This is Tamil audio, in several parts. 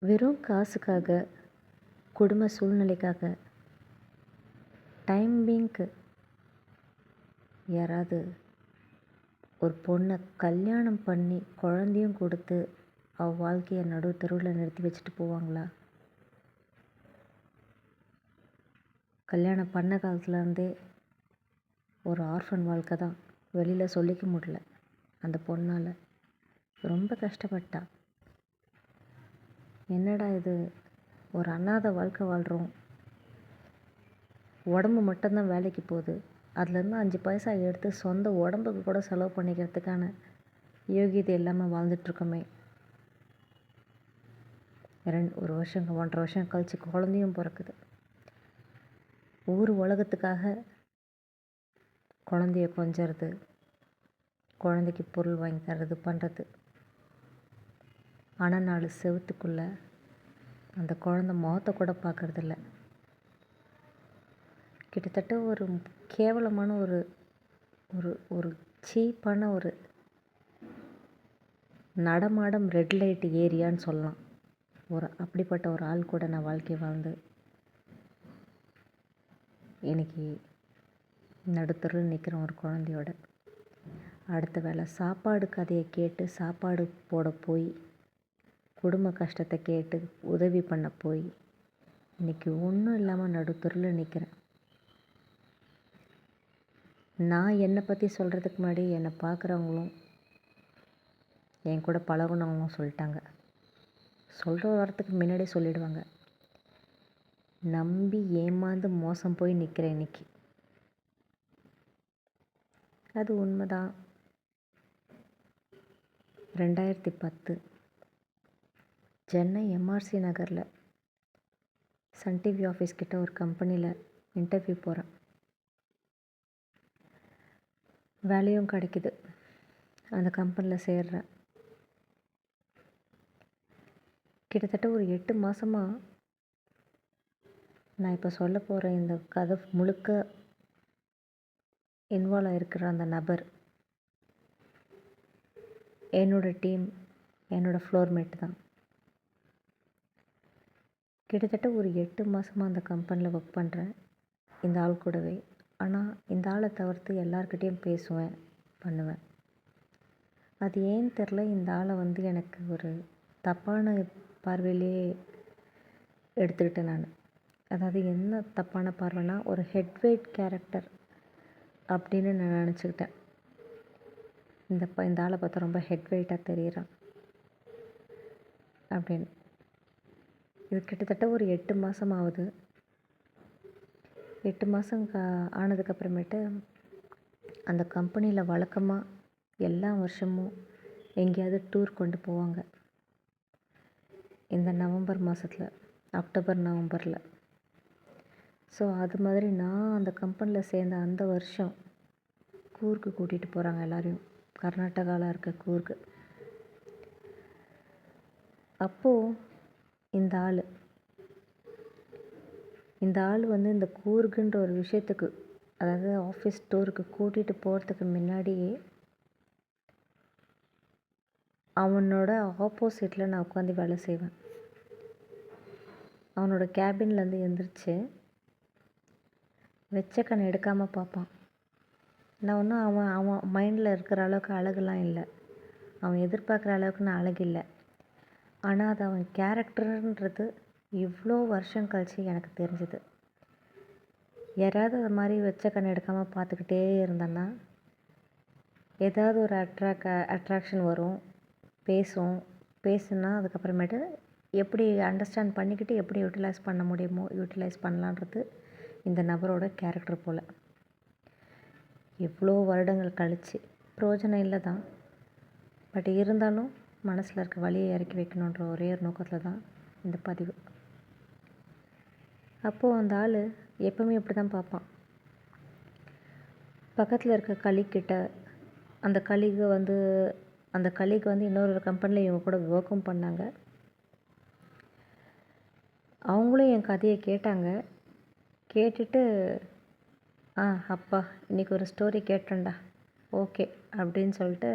வெறும் காசுக்காக, குடும்ப சூழ்நிலைக்காக, டைம் பீயிங்க்கு யாராவது ஒரு பொண்ணை கல்யாணம் பண்ணி குழந்தையும் கொடுத்து அவள் வாழ்க்கையை நடு தெருவில் நிறுத்தி வச்சுட்டு போவாங்களா? கல்யாணம் பண்ண காலத்துலேருந்தே ஒரு ஆர்ஃபன் வாழ்க்கை தான். வெளியில் சொல்லிக்க முடியல அந்த பொண்ணால். ரொம்ப கஷ்டப்பட்டா. என்னடா இது, ஒரு அனாதை வாழ்க்கை வாழ்கிறோம், உடம்பு மட்டும்தான் வேலைக்கு போகுது, அதுலேருந்து 5 பைசா எடுத்து சொந்த உடம்புக்கு கூட செலவு பண்ணிக்கிறதுக்கான யோகியதை இல்லாமல் வாழ்ந்துட்டுருக்கோமே. ஒரு வருஷம் 1.5 வருஷம் கழித்து குழந்தையும் பிறக்குது. ஊர் உலகத்துக்காக குழந்தைய கொஞ்சறது, குழந்தைக்கு பொருள் வாங்கி தர்றது பண்ணுறது. ஆனால் 4 செவத்துக்குள்ளே அந்த குழந்தை முகத்தை கூட பார்க்குறதில்ல. கிட்டத்தட்ட ஒரு கேவலமான ஒரு ஒரு ஒரு சீப்பான ஒரு நடமாடம் ரெட் லைட் ஏரியான்னு சொல்லலாம். அப்படிப்பட்ட ஒரு ஆள் கூட நான் வாழ்க்கை வாழ்ந்து இன்னைக்கு நடுத்தருவில் நிற்கிறேன் ஒரு குழந்தையோட. அடுத்த வேளை சாப்பாடு கதையை கேட்டு சாப்பாடு போட போய், குடும்ப கஷ்டத்தை கேட்டு உதவி பண்ண போய், இன்றைக்கி ஒன்றும் இல்லாமல் நடுத்தருவில் நிற்கிறேன். நான் என்னை பற்றி சொல்கிறதுக்கு முன்னாடி என்னை பார்க்குறவங்களும் என் கூட பழகுனவங்களும் சொல்லிட்டாங்க. சொல்கிற வாரத்துக்கு முன்னாடியே சொல்லிவிடுவாங்க. நம்பி ஏமாந்து மோசம் போய் நிற்கிறேன் இன்னைக்கு. அது உண்மைதான். 2010 சென்னை எம்ஆர்சி நகரில் சன் டிவி ஆஃபீஸ் கிட்ட ஒரு கம்பெனியில் இன்டர்வியூ போகிறேன். வேலையும் கிடைக்குது, அந்த கம்பெனியில் சேர்றேன். கிட்டத்தட்ட ஒரு 8 மாதமாக நான் இப்போ சொல்ல போகிற இந்த கதை முழுக்க இன்வால்வ் ஆகிருக்கிற அந்த நபர் என்னோடய டீம், என்னோடய ஃப்ளோர்மேட் தான். கிட்டத்தட்ட ஒரு 8 மாதமாக அந்த கம்பெனியில் ஒர்க் பண்ணுறேன் இந்த ஆள் கூடவே. ஆனால் இந்த ஆளை தவிர்த்து எல்லார்கிட்டேயும் பேசுவேன், பண்ணுவேன். அது ஏன்னு தெரில, இந்த ஆளை எனக்கு ஒரு தப்பான பார்வையிலே எடுத்துக்கிட்டேன் நான். அதாவது என்ன தப்பான பார்வைனா, ஒரு ஹெட்வெயிட் கேரக்டர் அப்படின்னு நான் நினச்சிக்கிட்டேன். இந்த ஆளை பார்த்தா ரொம்ப ஹெட்வெயிட்டாக தெரிகிறான் அப்படின்னு. இது கிட்டத்தட்ட ஒரு 8 மாதம் ஆகுது. 8 மாதம் ஆனதுக்கப்புறமேட்டு அந்த கம்பெனியில் வழக்கமாக எல்லா வருஷமும் எங்கேயாவது டூர் கொண்டு போவாங்க. இந்த நவம்பர் மாதத்தில், அக்டோபர் நவம்பரில். ஸோ அது மாதிரி நான் அந்த கம்பெனியில் சேர்ந்த அந்த வருஷம் கூர்க்கு கூட்டிகிட்டு போகிறாங்க எல்லோரையும். கர்நாடகாவில் இருக்க கூர்க்கு. அப்போது இந்த ஆள் இந்த கூர்க்குன்ற ஒரு விஷயத்துக்கு, அதாவது ஆஃபீஸ் டூருக்கு கூட்டிகிட்டு போகிறதுக்கு முன்னாடியே அவனோட ஆப்போசிட்டில் நான் உட்காந்து வேலை செய்வேன். அவனோட கேபின்லேருந்து எழுந்திரிச்சு வெச்ச கண் எடுக்காமல் பார்ப்பான். நான் ஒன்றும் அவன் மைண்டில் இருக்கிற அளவுக்கு அழகுலாம் இல்லை, அவன் எதிர்பார்க்குற அளவுக்கு நான் அழகு இல்லை. ஆனால் அது அவன் கேரக்டருன்றது இவ்வளோ வருஷம் கழித்து எனக்கு தெரிஞ்சுது. யாராவது அது மாதிரி வெச்ச கண் எடுக்காமல் பார்த்துக்கிட்டே இருந்தேன்னா ஏதாவது ஒரு அட்ராக்ஷன் வரும், பேசுனா அதுக்கப்புறமேட்டு எப்படி அண்டர்ஸ்டாண்ட் பண்ணிக்கிட்டு எப்படி யூட்டிலைஸ் பண்ண முடியுமோ யூட்டிலைஸ் பண்ணலான்றது இந்த நபரோட கேரக்டர் போல். எவ்வளோ வருடங்கள் கழித்து பிரயோஜனம் இல்லை தான், பட் இருந்தாலும் மனசில் இருக்க வலியை இறக்கி வைக்கணுன்ற ஒரே ஒரு நோக்கத்தில் தான் இந்த பதிவு. அப்போது அந்த ஆள் எப்பவுமே இப்படி தான் பார்ப்பான். பக்கத்தில் இருக்க கலீக்கிட்ட, அந்த கலீக் இன்னொரு கம்பெனியில் இவங்க கூட ஒர்க்கும் பண்ணாங்க. அவங்களும் என் கதையை கேட்டாங்க. கேட்டுட்டு அப்பா இன்றைக்கி ஒரு ஸ்டோரி கேட்டேன்டா, ஓகே அப்படின்னு சொல்லிட்டு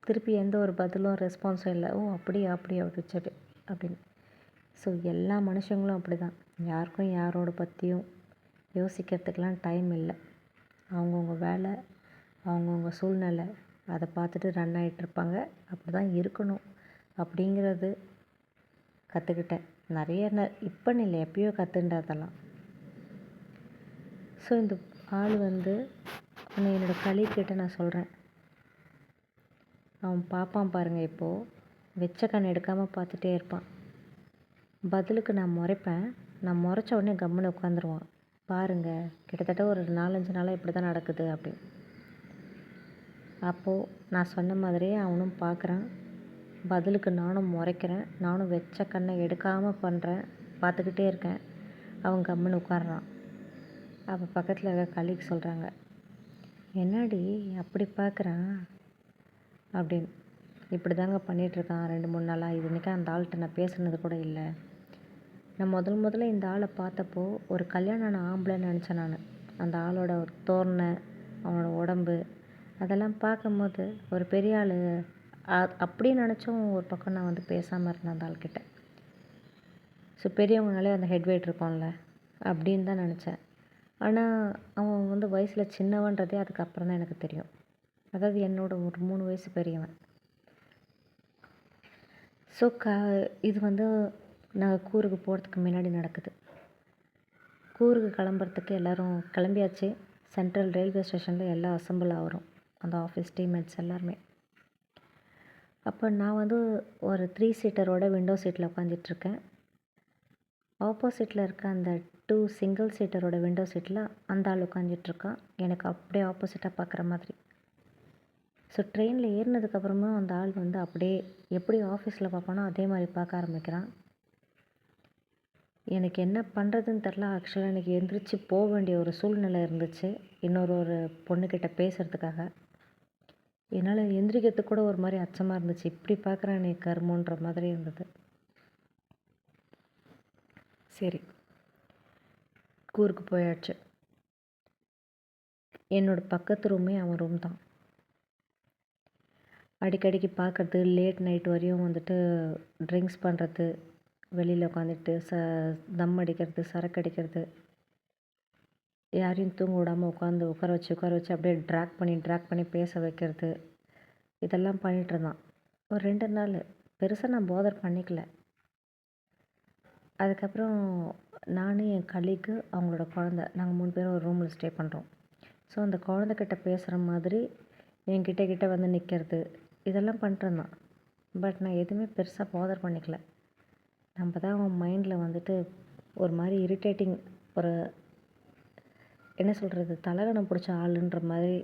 திருப்பி எந்த ஒரு பதிலும் ரெஸ்பான்ஸும் இல்லை. ஓ அப்படியா அப்படின்னு சொல்லி அப்படின்னு. ஸோ எல்லா மனுஷங்களும் அப்படி தான். யாருக்கும் யாரோட பற்றியும் யோசிக்கிறதுக்கெலாம் டைம் இல்லை. அவங்கவுங்க வேலை, அவங்கவுங்க சூழ்நிலை, அதை பார்த்துட்டு ரன் ஆகிட்ருப்பாங்க. அப்படி தான் இருக்கணும் அப்படிங்கிறது கற்றுக்கிட்டேன். இப்போன்னு இல்லை, எப்பயோ கற்றுண்டதெல்லாம். ஸோ இந்த ஆள் என்னோடய கலீக்கிட்ட நான் சொல்கிறேன், அவன் பார்ப்பான் பாருங்கள், இப்போது வெச்ச கண் எடுக்காமல் பார்த்துட்டே இருப்பான். பதிலுக்கு நான் முறைப்பேன். நான் முறைச்ச உடனே கம்முன்னு உட்காந்துருவான். பாருங்கள், கிட்டத்தட்ட ஒரு 4-5 நாளாக இப்படி தான் நடக்குது அப்படின்னு. அப்போது நான் சொன்ன மாதிரியே அவனும் பார்க்குறான். பதிலுக்கு நானும் முறைக்கிறேன். நானும் வெச்ச கண்ணை எடுக்காமல் பண்ணுறேன், பார்த்துக்கிட்டே இருக்கேன். அவன் கம்முன்னு உட்கார்றான். அப்போ பக்கத்தில் இருக்க கலீக் சொல்கிறாங்க, என்னடி அப்படி பார்க்குறான் அப்படின்னு. இப்படி தாங்க பண்ணிகிட்ருக்கான் 2-3 நாளாக. இது இன்றைக்கி அந்த ஆள்கிட்ட நான் பேசுனது கூட இல்லை. நான் முதல்ல இந்த ஆளை பார்த்தப்போ ஒரு கல்யாணம் ஆன ஆம்பளைன்னு நினச்சேன் நான். அந்த ஆளோட ஒரு தோரணை, அவனோட உடம்பு, அதெல்லாம் பார்க்கும்போது ஒரு பெரிய ஆள் அப்படின்னு நினச்சும் ஒரு பக்கம் நான் பேசாமல் இருந்தேன் அந்த ஆள்கிட்ட. ஸோ பெரியவங்கனாலே அந்த ஹெட் வெயிட் இருக்கும்ல அப்படின்னு தான் நினச்சேன். ஆனால் அவன் வயசில் சின்னவன்றதே அதுக்கப்புறம் தான் எனக்கு தெரியும். அதாவது என்னோட ஒரு 3 வயசு பெரியவன். ஸோ இது நாங்கள் கூருக்கு போகிறதுக்கு முன்னாடி நடக்குது. கூருக்கு கிளம்புறதுக்கு எல்லோரும் கிளம்பியாச்சு. சென்ட்ரல் ரயில்வே ஸ்டேஷனில் எல்லாம் அசம்பிள் ஆகிறோம், அந்த ஆஃபீஸ் டீம்மேட்ஸ் எல்லாருமே. அப்போ நான் ஒரு 3 சீட்டரோட விண்டோ சீட்டில் உட்காந்துட்ருக்கேன். ஆப்போசிட்டில் இருக்க அந்த 2 சிங்கிள் சீட்டரோட விண்டோ சீட்டில் அந்த ஆள் உட்காந்துட்ருக்கான், எனக்கு அப்படியே ஆப்போசிட்டாக பார்க்குற மாதிரி. ஸோ ட்ரெயினில் ஏறினதுக்கப்புறமா அந்த ஆள் அப்படியே எப்படி ஆஃபீஸில் பார்ப்பானோ அதே மாதிரி பார்க்க ஆரம்பிக்கிறான். எனக்கு என்ன பண்ணுறதுன்னு தெரில. ஆக்சுவலாக எனக்கு எந்திரிச்சு போக வேண்டிய ஒரு சூழ்நிலை இருந்துச்சு, ஒரு பொண்ணுக்கிட்ட பேசுகிறதுக்காக. என்னால் எந்திரிக்கிறதுக்கு கூட ஒரு மாதிரி அச்சமாக இருந்துச்சு. இப்படி பார்க்குறானே கருமன்ற மாதிரி இருந்தது. சரி, கூருக்கு போயாச்சு. என்னோடய பக்கத்து ரூமே அவன் ரூம் தான். அடிக்கடிக்கு பார்க்குறது, லேட் நைட் வரையும் ட்ரிங்க்ஸ் பண்ணுறது, வெளியில் உட்காந்துட்டு தம் அடிக்கிறது, சரக்கு அடிக்கிறது, யாரையும் தூங்க விடாமல் உட்கார வச்சு அப்படியே ட்ராக் பண்ணி பேச வைக்கிறது, இதெல்லாம் பண்ணிகிட்ருந்தான். ஒரு 2 நாள் பெருசாக நான் போதர் பண்ணிக்கல. அதுக்கப்புறம் நான், என் கலீக்கு, அவங்களோட குழந்த, நாங்கள் 3 பேரும் ஒரு ரூமில் ஸ்டே பண்ணுறோம். ஸோ அந்த குழந்தைக்கிட்ட பேசுகிற மாதிரி கிட்ட நிற்கிறது, இதெல்லாம் பண்ணிட்டுருந்தான். பட் நான் எதுவுமே பெருசாக போதர் பண்ணிக்கல. நம்ம தான் அவன் மைண்டில் ஒரு மாதிரி இரிட்டேட்டிங், ஒரு என்ன சொல்கிறது, தலகணம் பிடிச்ச ஆளுன்ற மாதிரி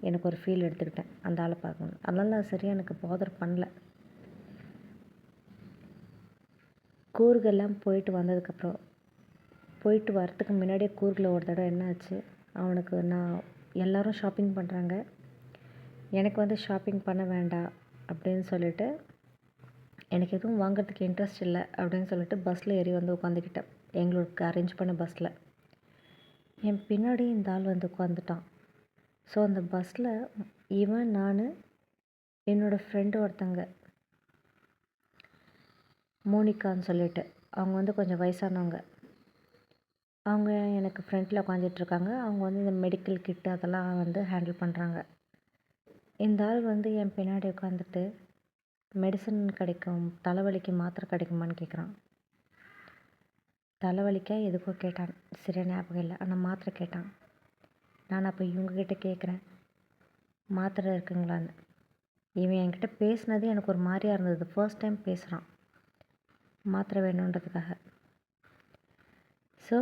எனக்கு ஒரு ஃபீல் எடுத்துக்கிட்டேன் அந்த ஆளை பார்க்கணும். அதனால் நான் சரியாக எனக்கு போதர் பண்ணல. கூர்கெல்லாம் போயிட்டு வரத்துக்கு முன்னாடியே கூர்கில் ஒரு தடவை என்ன ஆச்சு, அவனுக்கு எல்லோரும் ஷாப்பிங் பண்ணுறாங்க, எனக்கு ஷாப்பிங் பண்ண வேண்டாம் அப்படின்னு சொல்லிட்டு, எனக்கு எதுவும் வாங்குறதுக்கு இன்ட்ரெஸ்ட் இல்லை அப்படின்னு சொல்லிட்டு பஸ்ஸில் ஏறி உட்காந்துக்கிட்டேன். எங்களுக்கு அரேஞ்ச் பண்ண பஸ்ஸில் என் பின்னாடி இந்த ஆள் உட்காந்துட்டான். ஸோ அந்த பஸ்ஸில் இவன், நான், என்னோடய ஃப்ரெண்டு ஒருத்தங்க மோனிகான்னு சொல்லிட்டு, அவங்க கொஞ்சம் வயசானவங்க. அவங்க எனக்கு ஃப்ரண்ட்டில் உட்காந்துட்ருக்காங்க. அவங்க இந்த மெடிக்கல் கிட்டு அதெல்லாம் ஹேண்டில் பண்ணுறாங்க. இந்த ஆள் என் பின்னாடி உட்காந்துட்டு, மெடிசன் கிடைக்கும், தலைவலிக்கு மாத்திரை கிடைக்குமான்னு கேட்குறான். தலைவலிக்கா எதுக்கோ கேட்டான், சரியா ஞாபகம் இல்லை, ஆனால் மாத்திரை கேட்டான். நான் அப்போ இவங்கக்கிட்ட கேட்குறேன், மாத்திரை இருக்குங்களான்னு. இவன் என்கிட்ட பேசினது எனக்கு ஒரு மாதிரியாக இருந்தது. ஃபர்ஸ்ட் டைம் பேசுகிறான் மாத்திரை வேணுன்றதுக்காக. So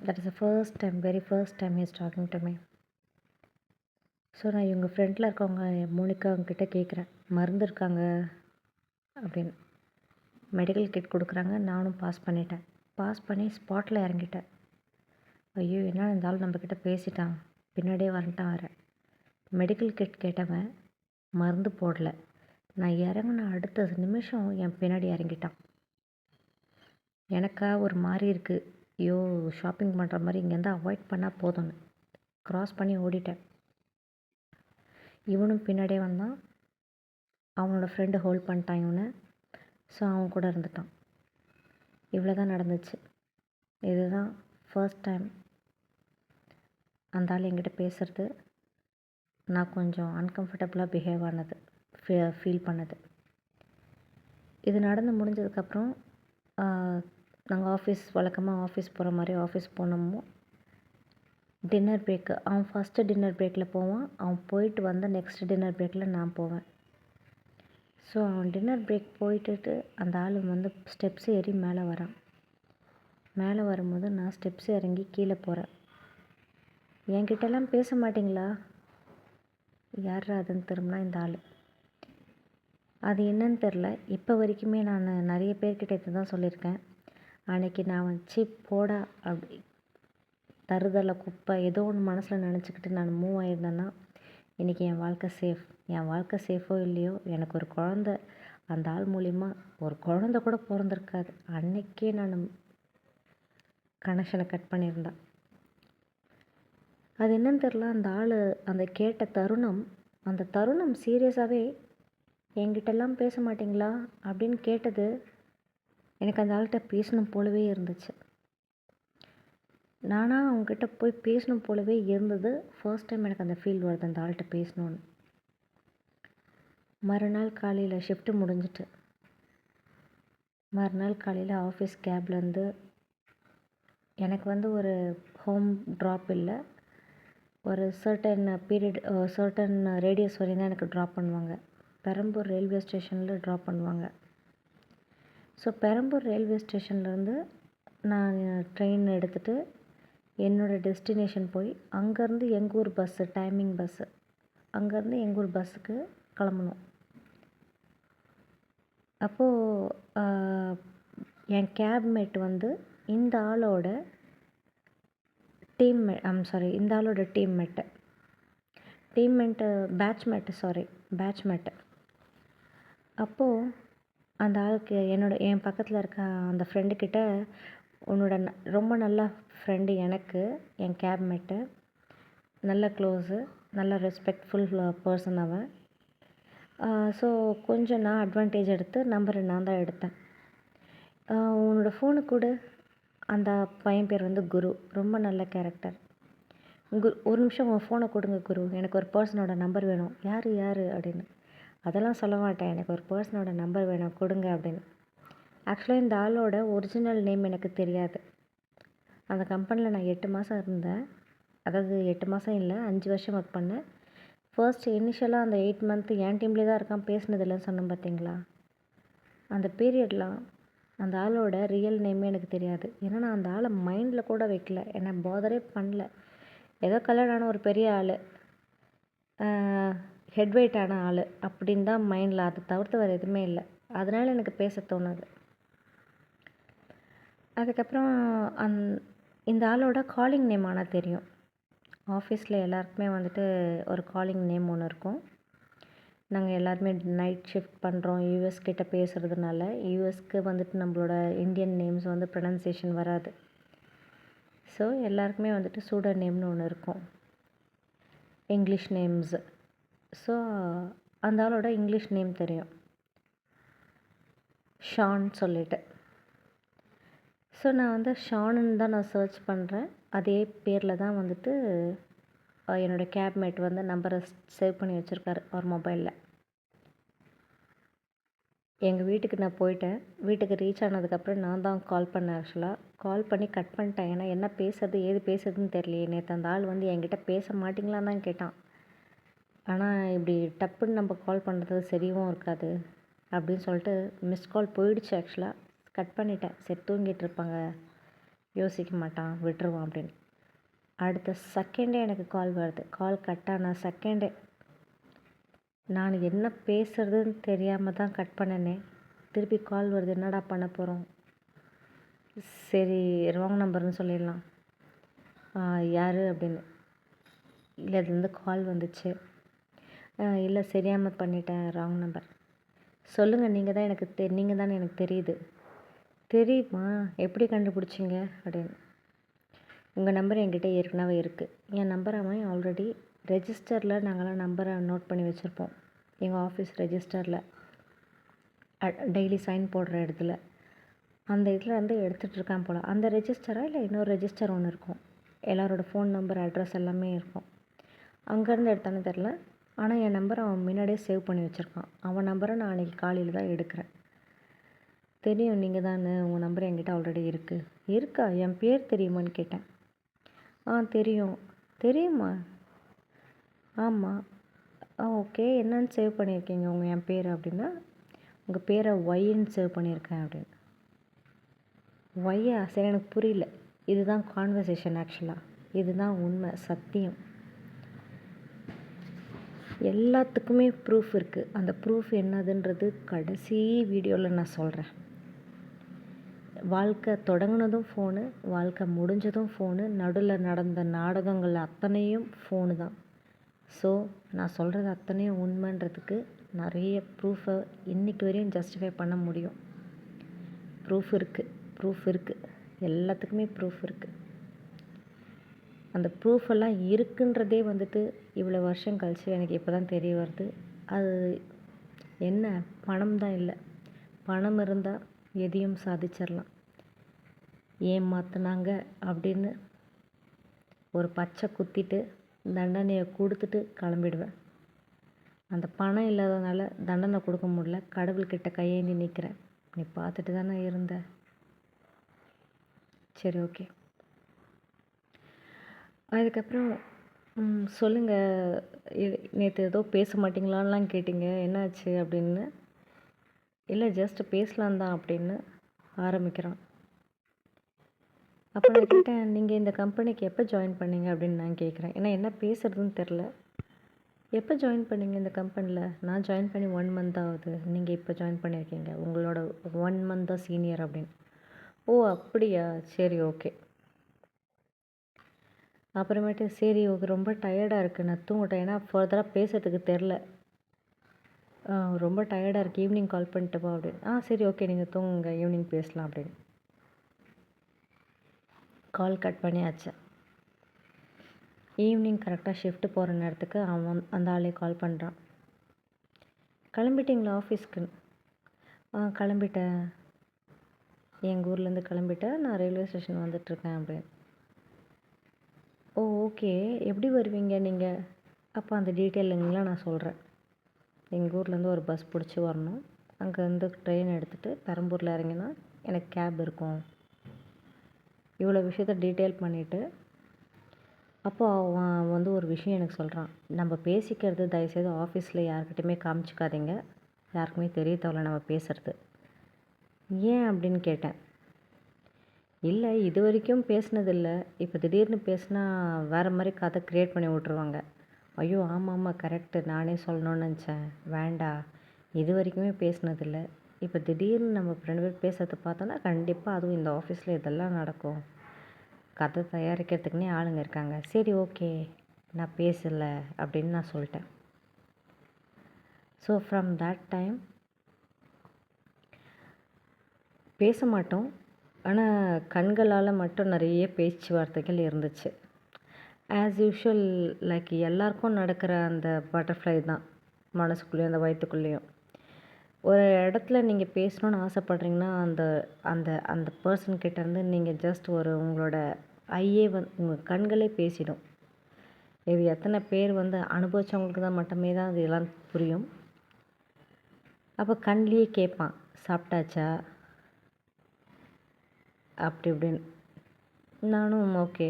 that is the first time, very first time he is talking to me. So நான் இவங்க ஃப்ரெண்டில் இருக்கவங்க மோனிகா அவங்கக்கிட்ட கேட்குறேன், மருந்து இருக்காங்க அப்படின்னு. மெடிக்கல் கிட் கொடுக்குறாங்க. நானும் பாஸ் பண்ணி ஸ்பாட்டில் இறங்கிட்டேன். ஐயோ, என்ன இருந்தாலும் நம்மக்கிட்ட பேசிட்டான், பின்னாடியே வந்துட்டான் வேறு. மெடிக்கல் கிட் கேட்டவன் மருந்து போடலை. நான் இறங்கின அடுத்த நிமிஷம் என் பின்னாடி இறங்கிட்டான். எனக்கா ஒரு மாதிரி இருக்குது, ஐயோ ஷாப்பிங் பண்ணுற மாதிரி இங்கேருந்து அவாய்ட் பண்ணால் போதும்னு க்ராஸ் பண்ணி ஓடிட்டேன். இவனும் பின்னாடியே வந்தான். அவனோட ஃப்ரெண்டு ஹோல்ட் பண்ணிட்டான் இவனை. ஸோ அவன் கூட இருந்துட்டான். இவ்வளோ தான் நடந்துச்சு. இதுதான் ஃபர்ஸ்ட் டைம் அந்த ஆள் என்கிட்ட பேசுகிறது. நான் கொஞ்சம் அன்கம்ஃபர்டபுளாக பிஹேவ் ஆனது, ஃபீல் பண்ணது. இது நடந்து முடிஞ்சதுக்கப்புறம் நாங்கள் வழக்கமாக ஆஃபீஸ் போகிற மாதிரி ஆஃபீஸ் போனோமோ, டின்னர் பிரேக்கு அவன் ஃபஸ்ட்டு டின்னர் பிரேக்கில் போவான். அவன் போயிட்டு வந்த நெக்ஸ்ட் டின்னர் பிரேக்கில் நான் போவேன். ஸோ அவன் டின்னர் பிரேக் போயிட்டு அந்த ஆள் வந்து ஸ்டெப்ஸ் ஏறி மேலே வரான். மேலே வரும்போது நான் ஸ்டெப்ஸ் இறங்கி கீழே போகிறேன். என்கிட்டலாம் பேச மாட்டிங்களா? யாரா அதுன்னு திரும்பினா இந்த ஆள். அது என்னன்னு தெரில. இப்போ வரைக்குமே நான் நிறைய பேர்கிட்ட இது தான் சொல்லியிருக்கேன். அன்றைக்கி நான் வச்சு போடா அப்படி தருதலை குப்பை ஏதோ ஒன்று மனசில் நினச்சிக்கிட்டு நான் மூவ் ஆகியிருந்தேன்னா இன்றைக்கி என் வாழ்க்கை சேஃப். என் வாழ்க்கை சேஃபோ இல்லையோ, எனக்கு ஒரு குழந்த அந்த ஆள் மூலிமா ஒரு குழந்த கூட பிறந்திருக்காது. அன்றைக்கே நான் கனெக்ஷனை கட் பண்ணியிருந்தேன். அது என்னன்னு தெரில. அந்த ஆள் அந்த கேட்ட தருணம், அந்த தருணம் சீரியஸாகவே என்கிட்டலாம் பேச மாட்டிங்களா அப்படின்னு கேட்டது எனக்கு அந்த ஆள்கிட்ட பேசணும் போலவே இருந்துச்சு. நானாக அவங்ககிட்ட போய் பேசணும் போலவே இருந்தது. ஃபர்ஸ்ட் டைம் எனக்கு அந்த ஃபீல் வருது அந்த ஆள்கிட்ட பேசணுன்னு. மறுநாள் காலையில் ஷிஃப்ட்டு முடிஞ்சிட்டு மறுநாள் காலையில் ஆஃபீஸ் கேப்லேருந்து எனக்கு வந்து ஒரு ஹோம் ட்ராப் இல்லை. ஒரு சர்டன் பீரியட் சர்டன் ரேடியஸ் வரையும் தான் எனக்கு ட்ராப் பண்ணுவாங்க. பெரம்பூர் ரயில்வே ஸ்டேஷனில் ட்ராப் பண்ணுவாங்க. ஸோ பெரம்பூர் ரயில்வே ஸ்டேஷன்லேருந்து நான் ட்ரெயின் எடுத்துகிட்டு என்னோடய டெஸ்டினேஷன் போய் அங்கேருந்து எங்கள் ஊர் பஸ்ஸு, டைமிங் பஸ்ஸு, அங்கேருந்து எங்கள் ஊர் பஸ்ஸுக்கு கிளம்பணும். அப்போது என் கேப்மேட் வந்து இந்த ஆளோட இந்த ஆளோட பேட்ச்மேட்டு. அப்போது அந்த ஆளுக்கு என் பக்கத்தில் இருக்க அந்த ஃப்ரெண்டுக்கிட்ட உன்னோட ரொம்ப நல்ல ஃப்ரெண்டு எனக்கு, என் கேப்மேட்டு, நல்ல க்ளோஸு, நல்ல ரெஸ்பெக்ட்ஃபுல் பர்சன் அவன். ஸோ கொஞ்சம் நான் அட்வான்டேஜ் எடுத்து நம்பரை நான் தான் எடுத்தேன். உன்னோட ஃபோனு கொடு. அந்த பையன் பேர் வந்து குரு. ரொம்ப நல்ல கேரக்டர். ஒரு நிமிஷம் உன் ஃபோனை கொடுங்க குரு, எனக்கு ஒரு பர்சனோட நம்பர் வேணும். யார் அப்படின்னு. அதெல்லாம் சொல்ல மாட்டேன். எனக்கு ஒரு பர்சனோட நம்பர் வேணும், கொடுங்க அப்படின்னு. ஆக்சுவலாக இந்த ஆளோட ஒரிஜினல் நேம் எனக்கு தெரியாது. அந்த கம்பெனியில் நான் 8 மாதம் இருந்தேன். அதாவது 8 மாதம் இல்லை, 5 வருஷம் ஒர்க் பண்ணேன். ஃபர்ஸ்ட் இனிஷியலாக அந்த 8 மந்த்து என் டீம்லேயே தான் இருக்கான், பேசினதில்லைன்னு சொன்னேன் பார்த்தீங்களா. அந்த பீரியட்லாம் அந்த ஆளோட ரியல் நேமே எனக்கு தெரியாது. ஏன்னா நான் அந்த ஆளை மைண்டில் கூட வைக்கல, என்னை பாதரே பண்ணல. ஏதோ கல்யாணம் ஒரு பெரிய ஆள், ஹெட்வெயிட்டான ஆள் அப்படின்னு தான் மைண்டில், அதை தவிர்த்து வேறு எதுவுமே இல்லை. அதனால் எனக்கு பேச தோணாது. அதுக்கப்புறம் இந்த ஆளோட காலிங் நேம் ஆனால் தெரியும். ஆஃபீஸில் எல்லாருக்குமே வந்துட்டு ஒரு காலிங் நேம் ஒன்று இருக்கும். நாங்கள் எல்லாருமே நைட் ஷிஃப்ட் பண்ணுறோம். யூஎஸ் கிட்ட பேசுகிறதுனால யூஎஸ்க்கு வந்துட்டு நம்மளோட இந்தியன் நேம்ஸ் வந்து ப்ரொனன்சியேஷன் வராது. ஸோ எல்லாருக்குமே வந்துட்டு சூடர் நேம்னு ஒன்று இருக்கும், இங்கிலீஷ் நேம்ஸு. ஸோ அந்த ஆளோட இங்கிலீஷ் நேம் தெரியும், ஷான் சொல்லிட்டு. ஸோ நான் வந்து ஷானுன்னு தான் நான் சர்ச் பண்ணுறேன். அதே பேரில் தான் வந்துட்டு என்னோடய கேப்மேட் வந்து நம்பரை சேவ் பண்ணி வச்சுருக்காரு அவர் மொபைலில். எங்கள் வீட்டுக்கு நான் போயிட்டேன். வீட்டுக்கு ரீச் ஆனதுக்கப்புறம் நான் தான் கால் பண்ணேன். ஆக்சுவலாக கால் பண்ணி கட் பண்ணிட்டேன். ஏன்னா என்ன பேசுறது ஏது பேசுறதுன்னு தெரியலையே. நேற்று அந்த ஆள் வந்து என்கிட்ட பேச மாட்டிங்களான்னு தான் கேட்டான். ஆனால் இப்படி டப்புன்னு நம்ம கால் பண்ணுறது சரியும் இருக்காது அப்படின்னு சொல்லிட்டு மிஸ்ட் கால் போயிடுச்சு. ஆக்சுவலாக கட் பண்ணிட்டேன். சரி தூங்கிட்டு இருப்பாங்க, யோசிக்க மாட்டான், விட்டுருவான் அப்படின்னு. அடுத்த செகண்டே எனக்கு கால் வருது. கால் கட்டான செகண்டே நான் என்ன பேசுறதுன்னு தெரியாமல் தான் கட் பண்ணனே. திருப்பி கால் வருது, என்னடா பண்ண போகிறோம், சரி ராங் நம்பர்னு சொல்லிடலாம். யார் அப்படின்னு. இல்லை அதுலேருந்து கால் வந்துச்சு. இல்லை சரியாமல் பண்ணிட்டேன், ராங் நம்பர். சொல்லுங்கள், நீங்கள் தானே எனக்கு தெரியுது. தெரியுமா, எப்படி கண்டுபிடிச்சிங்க அப்படின்னு. உங்கள் நம்பர் என்கிட்ட ஏற்கனவே இருக்குது. என் நம்பர் அவன் ஆல்ரெடி ரெஜிஸ்டரில் நாங்களாம் நம்பரை நோட் பண்ணி வச்சுருப்போம், எங்கள் ஆஃபீஸ் ரெஜிஸ்டரில். டெய்லி சைன் போடுற இடத்துல அந்த இதில் வந்து எடுத்துகிட்டு இருக்கான் போல். அந்த ரெஜிஸ்டராக இல்லை இன்னொரு ரெஜிஸ்டர் ஒன்று இருக்கும், எல்லாரோட ஃபோன் நம்பர் அட்ரஸ் எல்லாமே இருக்கும். அங்கேருந்து எடுத்தானே தெரில, ஆனால் என் நம்பரை அவன் முன்னாடியே சேவ் பண்ணி வச்சுருக்கான். அவன் நம்பரை நான் அன்றைக்கி காலையில் தான் எடுக்கிறேன். தெரியும் நீங்கள் தான், உங்கள் நம்பர் என்கிட்ட ஆல்ரெடி இருக்குது. இருக்கா? என் பேர் தெரியுமான்னு கேட்டேன். தெரியும். தெரியுமா? ஆமாம். ஓகே, என்னன்னு சேவ் பண்ணியிருக்கீங்க என் பேர் அப்படின்னா, உங்கள் பேரை ஒய்ன்னு சேவ் பண்ணியிருக்கேன் அப்படின்னு. ஒய்யா? சரி, எனக்கு புரியல. இதுதான் கான்வர்சேஷன் ஆக்சுவலாக. இதுதான் உண்மை, சத்தியம். எல்லாத்துக்குமே ப்ரூஃப் இருக்குது. அந்த ப்ரூஃப் என்னதுன்றது கடைசி வீடியோவில் நான் சொல்கிறேன். வாழ்க்கை தொடங்கினதும் ஃபோனு, வாழ்க்கை முடிஞ்சதும் ஃபோனு, நடுவில் நடந்த நாடகங்கள் அத்தனையும் ஃபோனு தான். ஸோ நான் சொல்கிறது அத்தனையும் உண்மைன்றதுக்கு நிறைய ப்ரூஃபை இன்றைக்கி வரையும் ஜஸ்டிஃபை பண்ண முடியும். ப்ரூஃப் இருக்குது, எல்லாத்துக்குமே ப்ரூஃப் இருக்குது. அந்த ப்ரூஃபெல்லாம் இருக்குன்றதே வந்துட்டு இவ்வளோ வருஷம் கழிச்சு எனக்கு இப்போ தான் தெரிய வருது. அது என்ன, பணம் தான் இல்லை. பணம் இருந்தால் எதையும் சாதிச்சிடலாம். ஏமாத்துனாங்க அப்படின்னு ஒரு பச்சை குத்திட்டு தண்டனையை கொடுத்துட்டு கிளம்பிடுவேன். அந்த பணம் இல்லாதனால தண்டனை கொடுக்க முடியல, கடவுள்கிட்ட கையேந்தி நிற்கிறேன். நீ பார்த்துட்டு தானே இருந்த. சரி, ஓகே. அதுக்கப்புறம் சொல்லுங்கள், நேற்று ஏதோ பேச மாட்டிங்களான்லாம் கேட்டிங்க, என்னாச்சு அப்படின்னு. இல்லை, ஜஸ்ட் பேசலாம் தான் அப்படின்னு ஆரம்பிக்கிறான். அப்போ நான் கேட்டேன், நீங்கள் இந்த கம்பெனிக்கு எப்போ ஜாயின் பண்ணீங்க அப்படின்னு நான் கேட்குறேன். ஏன்னா என்ன பேசுகிறதுன்னு தெரில. எப்போ ஜாயின் பண்ணீங்க இந்த கம்பெனியில்? நான் ஜாயின் பண்ணி 1 month ஆகுது. நீங்கள் இப்போ ஜாயின் பண்ணியிருக்கீங்க, உங்களோட 1 month தான் சீனியர் அப்படின்னு. ஓ அப்படியா, சரி, ஓகே. அப்புறமேட்டு சரி ஓகே, ரொம்ப டயர்டாக இருக்குது, நான் தூங்கிட்டேன். ஏன்னா ஃபர்தராக பேசுகிறதுக்கு தெரில. ரொம்ப டயர்டாக இருக்குது, ஈவினிங் கால் பண்ணிட்டுப்பா அப்படின்னு. சரி ஓகே, நீங்கள் தூங்குங்க, ஈவினிங் பேசலாம் அப்படின்னு. கால் கட் பண்ணியாச்சு. ஈவினிங் கரெக்டாக ஷிஃப்ட்டு போகிற நேரத்துக்கு அவன் அந்த ஆளே கால் பண்ணுறான். கிளம்பிட்டிங்களா ஆஃபீஸ்க்கு? கிளம்பிட்டேன், எங்கள் ஊர்லேருந்து கிளம்பிட்டேன், நான் ரயில்வே ஸ்டேஷன் வந்துட்டுருக்கேன் அப்படின்னு. ஓ ஓகே, எப்படி வருவீங்க நீங்கள்? அப்போ அந்த டீட்டெயிலுங்களாம் நான் சொல்கிறேன். எங்கள் ஊர்லேருந்து ஒரு பஸ் பிடிச்சி வரணும், அங்கேருந்து ட்ரெயின் எடுத்துகிட்டு பெரம்பூரில் இறங்கினா எனக்கு கேப் இருக்கும். இவ்வளோ விஷயத்த டீட்டெயில் பண்ணிவிட்டு அப்போது அவன் வந்து ஒரு விஷயம் எனக்கு சொல்கிறான். நம்ம பேசிக்கிறது தயவுசெய்து ஆஃபீஸில் யார்கிட்டையுமே காமிச்சிக்காதீங்க, யாருக்குமே தெரிய தேவையில்ல நம்ம பேசுகிறது. ஏன் அப்படின்னு கேட்டேன். இல்லை, இது வரைக்கும் பேசினதில்லை, இப்போ திடீர்னு பேசினா வேறு மாதிரி கதை க்ரியேட் பண்ணி விட்ருவாங்க. ஐயோ ஆமாம் கரெக்டு, நானே சொல்லணும்னு நினச்சேன், வேண்டாம், இது வரைக்குமே பேசினதில்லை, இப்போ திடீர்னு நம்ம 2 பேர் பேசுகிறத பார்த்தோன்னா கண்டிப்பாக அதுவும் இந்த ஆஃபீஸில் இதெல்லாம் நடக்கும், கதை தயாரிக்கிறதுக்குன்னே ஆளுங்க இருக்காங்க. சரி ஓகே, நான் பேசலை அப்படின்னு நான் சொல்லிட்டேன். ஸோ ஃப்ரம் தட் டைம் பேச மாட்டோம், ஆனால் கண்களால் மட்டும் நிறைய பேச்சுவார்த்தைகள் இருந்துச்சு. ஆஸ் யூஷுவல், லைக் எல்லாருக்கும் நடக்கிற அந்த பட்டர்ஃப்ளை தான் மனசுக்குள்ளேயும் அந்த வயிற்றுக்குள்ளேயும். ஒரு இடத்துல நீங்கள் பேசணுன்னு ஆசைப்பட்றீங்கன்னா அந்த அந்த அந்த பர்சன்கிட்டேருந்து நீங்கள் ஜஸ்ட் உங்களோட உங்கள் கண்களே பேசிடும். இது எத்தனை பேர் வந்து அனுபவித்தவங்களுக்கு தான் மட்டுமே தான் அது எல்லாம் புரியும். அப்போ கண்லேயே கேட்பான், சாப்பிட்டாச்சா அப்படி இப்படின்னு. நானும் ஓகே,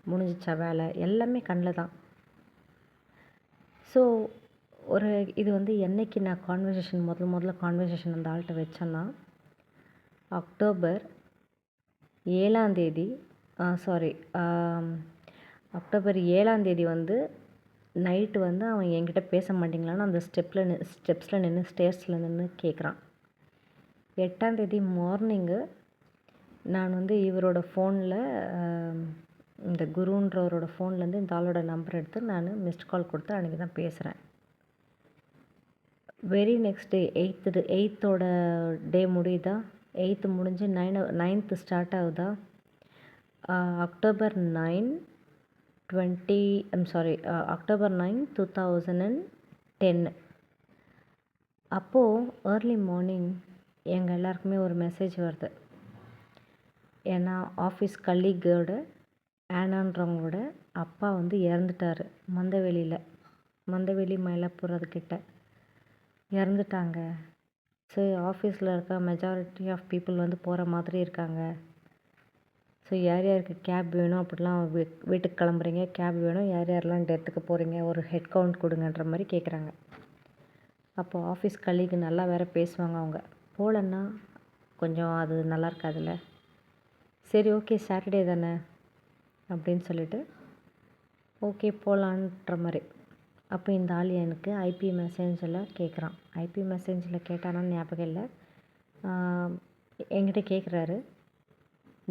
முடிஞ்சிச்சா வேலை, எல்லாமே கண்ணில் தான். ஸோ இது வந்து என்றைக்கு நான் கான்வர்சேஷன் முதல்ல கான்வர்சேஷன் அந்த ஆள்கிட்ட வச்சேன்னா, அக்டோபர் 7 அக்டோபர் 7 வந்து நைட்டு வந்து அவன் என்கிட்ட பேச மாட்டிங்களான்னு அந்த ஸ்டெப்ஸில் நின்று ஸ்டேர்ஸில் நின்று கேட்குறான். 8 மார்னிங்கு நான் வந்து இவரோட ஃபோனில், இந்த குருன்றவரோட ஃபோன்லேருந்து இந்த ஆளோட நம்பர் எடுத்து நான் மிஸ்ட் கால் கொடுத்து அன்றைக்கி தான் பேசுகிறேன். வெரி நெக்ஸ்ட் டே 8th டே முடியுதா, 8th முடிஞ்சு 9th ஸ்டார்ட் ஆகுதா. அக்டோபர் 9, 2010. அப்போது ஏர்லி மார்னிங் எங்கள் எல்லாருக்குமே ஒரு மெசேஜ் வருது. ஏன்னா ஆஃபீஸ் கலீக்கோட ஆனான்றவங்களோட அப்பா வந்து இறந்துட்டார். மந்தவெளி மயிலாப்பூர் அதுக்கிட்ட இறந்துட்டாங்க. ஸோ ஆஃபீஸில் இருக்க மெஜாரிட்டி ஆஃப் பீப்புள் வந்து போகிற மாதிரி இருக்காங்க. ஸோ யார் யாருக்கு கேப் வேணும் அப்படிலாம் வீட்டுக்கு கிளம்புறீங்க, கேப் வேணும், யார் யாரெல்லாம் டெத்துக்கு போகிறீங்க, ஒரு ஹெட் கவுண்ட் கொடுங்கன்ற மாதிரி கேட்குறாங்க. அப்போது ஆஃபீஸ் கலீக் நல்லா வேறு பேசுவாங்க. அவங்க போகலன்னா கொஞ்சம் அது நல்லா இருக்காதுல்ல. சரி ஓகே சாட்டர்டே தானே அப்படின்னு சொல்லிட்டு ஓகே போகலான்ற மாதிரி. அப்போ இந்த ஆள் எனக்கு ஐபி மெசேஜில் கேட்குறான். ஐபி மெசேஜில் கேட்டானான்னு ஞாபகம் இல்லை. என்கிட்ட கேட்குறாரு,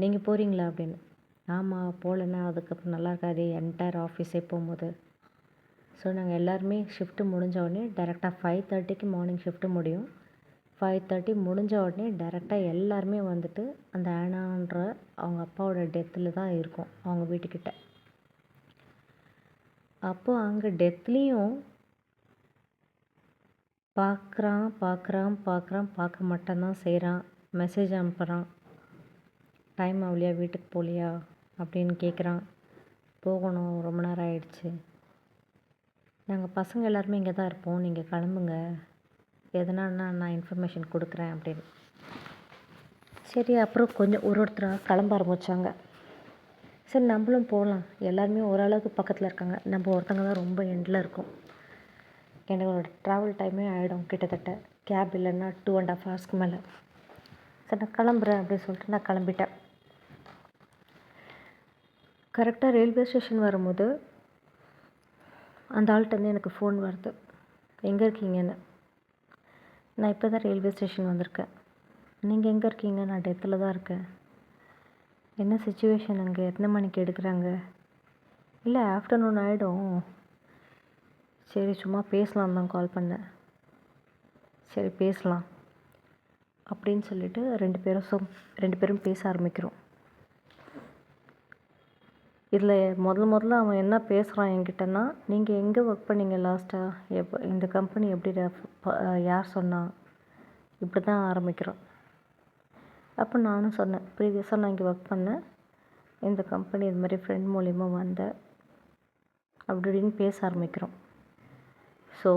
நீங்கள் போகிறீங்களா அப்படின்னு. ஆமாம், போகலன்னா அதுக்கப்புறம் நல்லா இருக்காது என்டையர் ஆஃபீஸே போகும்போது. ஸோ நாங்கள் எல்லாருமே ஷிஃப்ட்டு முடிஞ்ச உடனே டேரெக்டாக 5:30க்கு மார்னிங் ஷிஃப்ட்டு முடியும். 5:30 முடிஞ்ச உடனே டேரெக்டாக எல்லாருமே வந்துட்டு அந்த ஆனான்ற அவங்க அப்பாவோட டெத்தில் தான் இருக்கும் அவங்க வீட்டுக்கிட்ட. அப்போது அங்கே டெத்லேயும் பார்க்க மட்டும்தான் செய்கிறான். மெசேஜ் அனுப்புகிறான், டைம் ஆகலையா, வீட்டுக்கு போகலையா அப்படின்னு கேட்குறான். போகணும், ரொம்ப நேரம் ஆயிடுச்சு, நாங்கள் பசங்க எல்லாருமே இங்கே தான் இருப்போம், நீங்கள் கிளம்புங்க, எதனால்னா நான் இன்ஃபர்மேஷன் கொடுக்குறேன் அப்படின்னு. சரி அப்புறம் கொஞ்சம் ஒருத்தராக கிளம்ப ஆரம்பித்தாங்க. சரி நம்மளும் போகலாம், எல்லாருமே ஓரளவுக்கு பக்கத்தில் இருக்காங்க, நம்ம ஒருத்தங்க தான் ரொம்ப எண்டில் இருக்கோம். என்னோட ட்ராவல் டைமே ஆகிடும் கிட்டத்தட்ட, கேப் இல்லைன்னா 2.5 hours மேலே. சரி நான் கிளம்புறேன் அப்படின்னு சொல்லிட்டு நான் கிளம்பிட்டேன். கரெக்டாக ரயில்வே ஸ்டேஷன் வரும்போது அந்த ஆள்கிட்டருந்து எனக்கு ஃபோன் வருது, எங்கே இருக்கீங்கன்னு. நான் இப்போ தான் ரயில்வே ஸ்டேஷன் வந்திருக்கேன். நீங்கள் எங்கே இருக்கீங்க? நான் டெத்தில் தான் இருக்கேன். என்ன சுச்சுவேஷன் அங்கே, எத்தனை மணிக்கு எடுக்கிறாங்க? இல்லை ஆஃப்டர்நூன் ஆகிடும், சரி சும்மா பேசலாம் தான் கால் பண்ணேன். சரி பேசலாம் அப்படின்னு சொல்லிட்டு ரெண்டு பேரும் பேச ஆரம்பிக்கிறோம். இதில் முதல்ல அவன் என்ன பேசுகிறான் என்கிட்டன்னா, நீங்கள் எங்கே ஒர்க் பண்ணீங்க லாஸ்ட்டாக, எப்போ இந்த கம்பெனி எப்படி யார் சொன்னா, இப்படி தான் ஆரம்பிக்கிறான். அப்போ நானும் சொன்னேன், ப்ரீவியஸாக நான் இங்கே ஒர்க் பண்ணேன், இந்த கம்பெனி இது மாதிரி ஃப்ரெண்ட் மூலிமா வந்தேன் அப்படி இப்படின்னு பேச ஆரம்பிக்கிறோம். ஸோ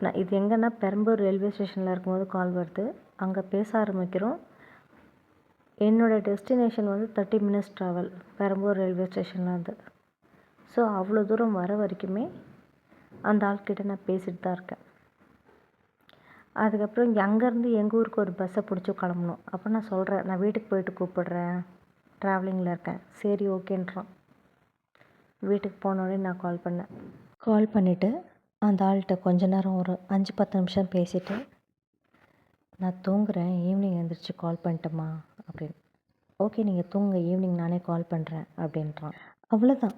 நான் இது எங்கன்னா பெரம்பூர் ரயில்வே ஸ்டேஷனில் இருக்கும்போது கால் வருது, அங்கே பேச ஆரம்பிக்கிறோம். என்னோடய டெஸ்டினேஷன் வந்து 30 minutes ட்ராவல் பெரம்பூர் ரயில்வே ஸ்டேஷன்லேருந்து. ஸோ அவ்வளோ தூரம் வர வரைக்குமே அந்த ஆள்கிட்ட நான் பேசிட்டு தான் இருக்கேன். அதுக்கப்புறம் அங்கேருந்து எங்கள் ஊருக்கு ஒரு பஸ்ஸை பிடிச்சி கிளம்பணும். அப்போ நான் சொல்கிறேன், நான் வீட்டுக்கு போயிட்டு கூப்பிடுறேன், ட்ராவலிங்கில் இருக்கேன். சரி ஓகேன்றான். வீட்டுக்கு போனோடனே நான் கால் பண்ணிவிட்டு அந்த ஆள்கிட்ட கொஞ்ச நேரம் ஒரு 5-10 நிமிஷம் பேசிவிட்டு, நான் தூங்குறேன், ஈவினிங் எழுந்திரிச்சு கால் பண்ணட்டுமா அப்படின்னு. ஓகே நீங்கள் தூங்க, ஈவினிங் நானே கால் பண்ணுறேன் அப்படின்றான். அவ்வளோதான்,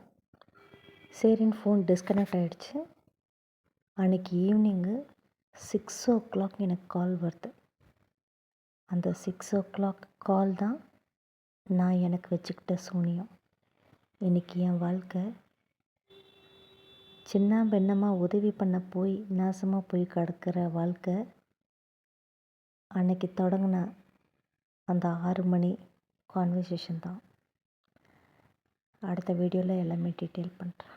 சரின்னு ஃபோன் டிஸ்கனெக்ட் ஆகிடுச்சு. அன்றைக்கி ஈவினிங்கு 6 o'clock எனக்கு கால் வருது. அந்த 6 o'clock கால் தான் நான் எனக்கு வச்சுக்கிட்ட சூனியம். இன்றைக்கி என் வாழ்க்கை சின்ன பெண்ணமாக உதவி பண்ண போய் நாசமாக போய் கிடக்கிற வாழ்க்கை அன்றைக்கி தொடங்கின அந்த 6 மணி கான்வர்சேஷன் தான். அடுத்த வீடியோவில் எல்லாமே டீட்டெயில் பண்ணுறேன்.